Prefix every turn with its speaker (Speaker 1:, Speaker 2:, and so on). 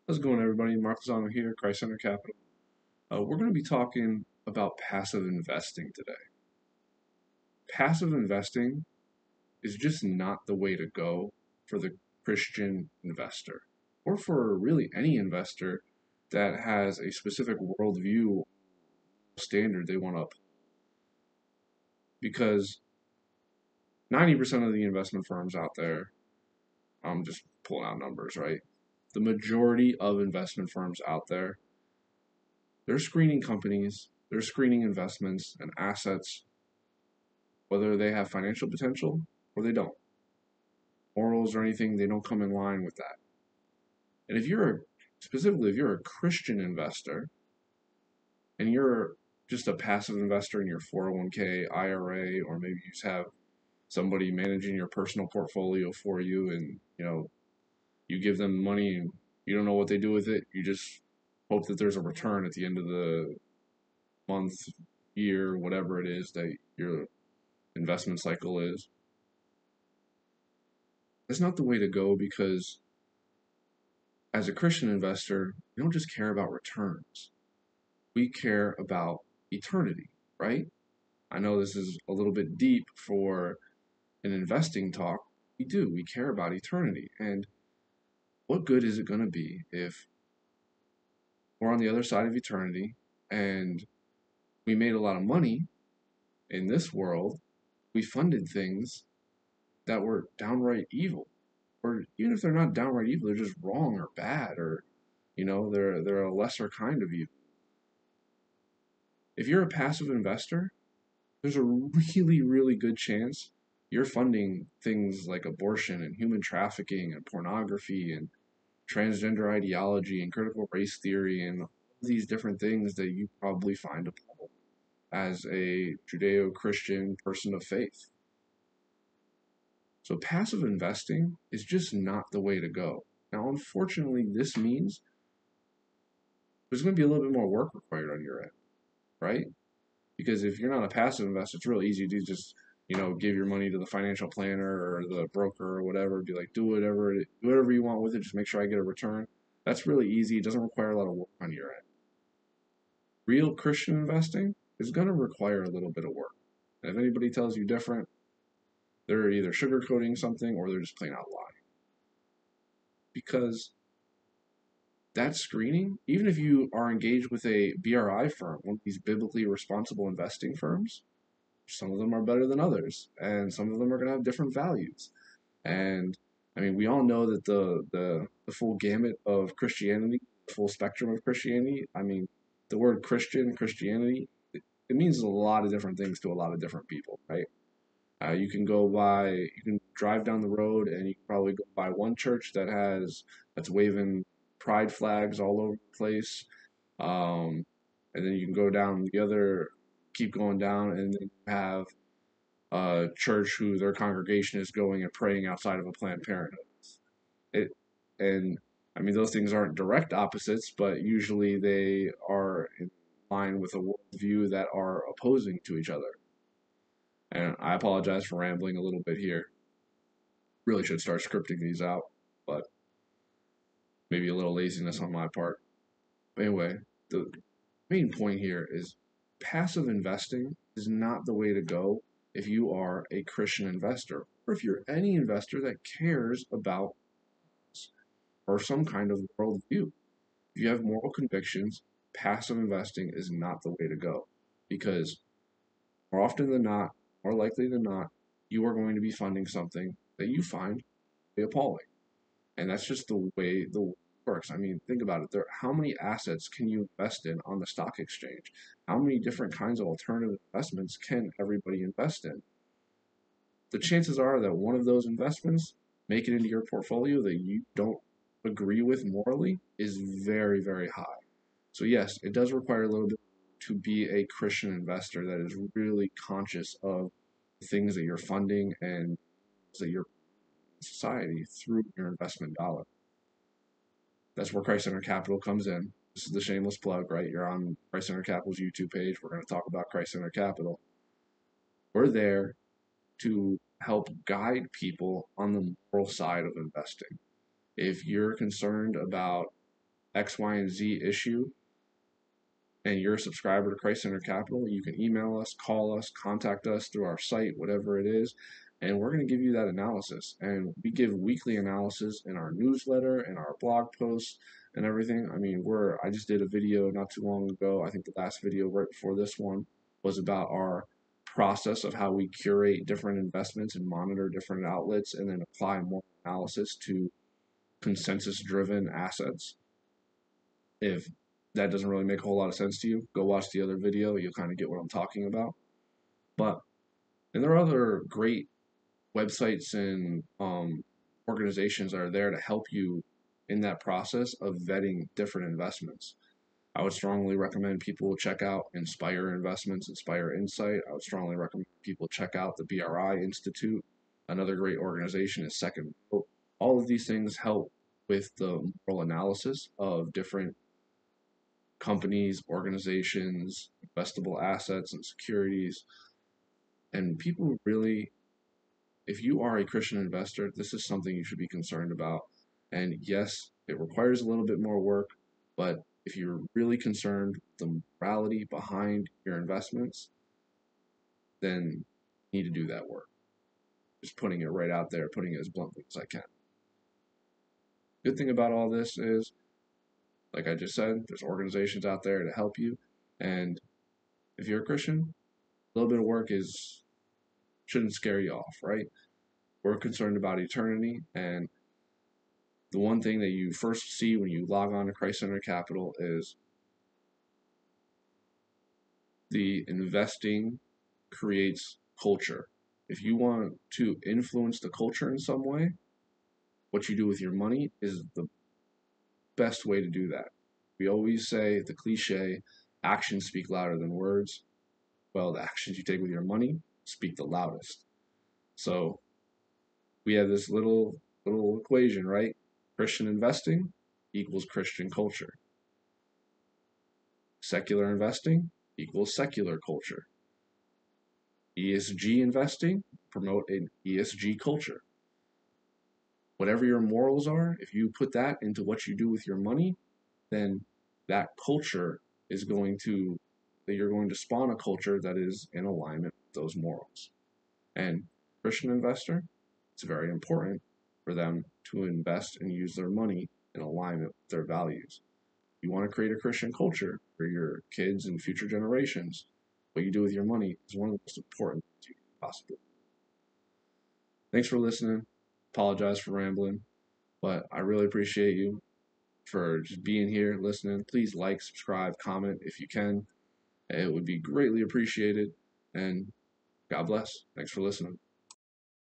Speaker 1: How's it going, everybody? Mark Lozano here, Christ Center Capital. We're going to be talking about passive investing today. Passive investing is just not the way to go for the Christian investor, or for really any investor that has a specific worldview standard they want to uphold. Because 90% of the investment firms out there, I'm just pulling out numbers, right? The majority of investment firms out there, they're screening companies, they're screening investments and assets, whether they have financial potential or they don't. Morals or anything, they don't come in line with that. And specifically, if you're a Christian investor and you're just a passive investor in your 401k, IRA, or maybe you just have somebody managing your personal portfolio for you and, you give them money and you don't know what they do with it, you just hope that there's a return at the end of the month, year, whatever it is that your investment cycle is. That's not the way to go, because as a Christian investor, we don't just care about returns. We care about eternity, right? I know this is a little bit deep for an investing talk. We do. We care about eternity. And what good is it going to be if we're on the other side of eternity and we made a lot of money in this world? We funded things that were downright evil. Or even if they're not downright evil, they're just wrong or bad, or they're a lesser kind of evil. If you're a passive investor, there's a really, really good chance you're funding things like abortion and human trafficking and pornography and transgender ideology and critical race theory and all these different things that you probably find appalled as a Judeo-Christian person of faith. So passive investing is just not the way to go. Now, unfortunately, this means there's going to be a little bit more work required on your end, right? Because if you're not a passive investor, it's real easy to just, give your money to the financial planner or the broker or whatever, be like, do whatever you want with it, just make sure I get a return. That's really easy. It doesn't require a lot of work on your end. Real Christian investing is going to require a little bit of work. And if anybody tells you different, they're either sugarcoating something or they're just plain out lying. Because that screening, even if you are engaged with a BRI firm, one of these biblically responsible investing firms, some of them are better than others, and some of them are going to have different values. And I mean, we all know that the full gamut of Christianity, the full spectrum of Christianity. I mean, the word Christianity, it means a lot of different things to a lot of different people, right? You can drive down the road and you can probably go by one church that's waving pride flags all over the place. And then you can go down keep going down, and then you have a church who their congregation is going and praying outside of a Planned Parenthood. It, and I mean, those things aren't direct opposites, but usually they are in line with a worldview that are opposing to each other. And I apologize for rambling a little bit here. Really should start scripting these out, but maybe a little laziness on my part. But anyway, the main point here is passive investing is not the way to go if you are a Christian investor, or if you're any investor that cares about or some kind of worldview. If you have moral convictions, passive investing is not the way to go, because more often than not, more likely than not, you are going to be funding something that you find appalling. And that's just the way the world works. I mean, think about it. How many assets can you invest in on the stock exchange? How many different kinds of alternative investments can everybody invest in? The chances are that one of those investments make it into your portfolio that you don't agree with morally is very, very high. So yes, it does require a little bit to be a Christian investor that is really conscious of the things that you're funding and that you're society through your investment dollar. That's where Christ Center Capital comes in. This is the shameless plug, right? You're on Christ Center Capital's YouTube page. We're going to talk about Christ Center Capital. We're there to help guide people on the moral side of investing. If you're concerned about X, Y, and Z issue, and you're a subscriber to Christ Center Capital, you can email us, call us, contact us through our site, whatever it is, and we're going to give you that analysis. And we give weekly analysis in our newsletter and our blog posts and everything. I mean, I just did a video not too long ago. I think the last video right before this one was about our process of how we curate different investments and monitor different outlets and then apply more analysis to consensus driven assets. If that doesn't really make a whole lot of sense to you, go watch the other video. You'll kind of get what I'm talking about. But and there are other great websites and organizations that are there to help you in that process of vetting different investments. I would strongly recommend people check out Inspire Investments, Inspire Insight. I would strongly recommend people check out the BRI Institute. Another great organization is Second Vote. All of these things help with the moral analysis of different companies, organizations, investable assets, and securities. And people really, if you are a Christian investor, this is something you should be concerned about. And yes, it requires a little bit more work, but if you're really concerned with the morality behind your investments, then you need to do that work. Just putting it right out there, putting it as bluntly as I can. Good thing about all this is, like I just said, there's organizations out there to help you. And if you're a Christian, a little bit of work shouldn't scare you off, right? We're concerned about eternity, and the one thing that you first see when you log on to Christ Center Capital is the investing creates culture. If you want to influence the culture in some way, what you do with your money is the best way to do that. We always say the cliche, actions speak louder than words. Well, the actions you take with your money speak the loudest. So we have this little equation, right? Christian investing equals Christian culture. Secular investing equals secular culture. ESG investing, promote an ESG culture. Whatever your morals are, if you put that into what you do with your money, then that culture is you're going to spawn a culture that is in alignment with those morals. And Christian investor, it's very important for them to invest and use their money in alignment with their values. You want to create a Christian culture for your kids and future generations. What you do with your money is one of the most important things you can possibly do. Thanks for listening. Apologize for rambling, but I really appreciate you for just being here, listening. Please like, subscribe, comment if you can. It would be greatly appreciated. And God bless. Thanks for listening.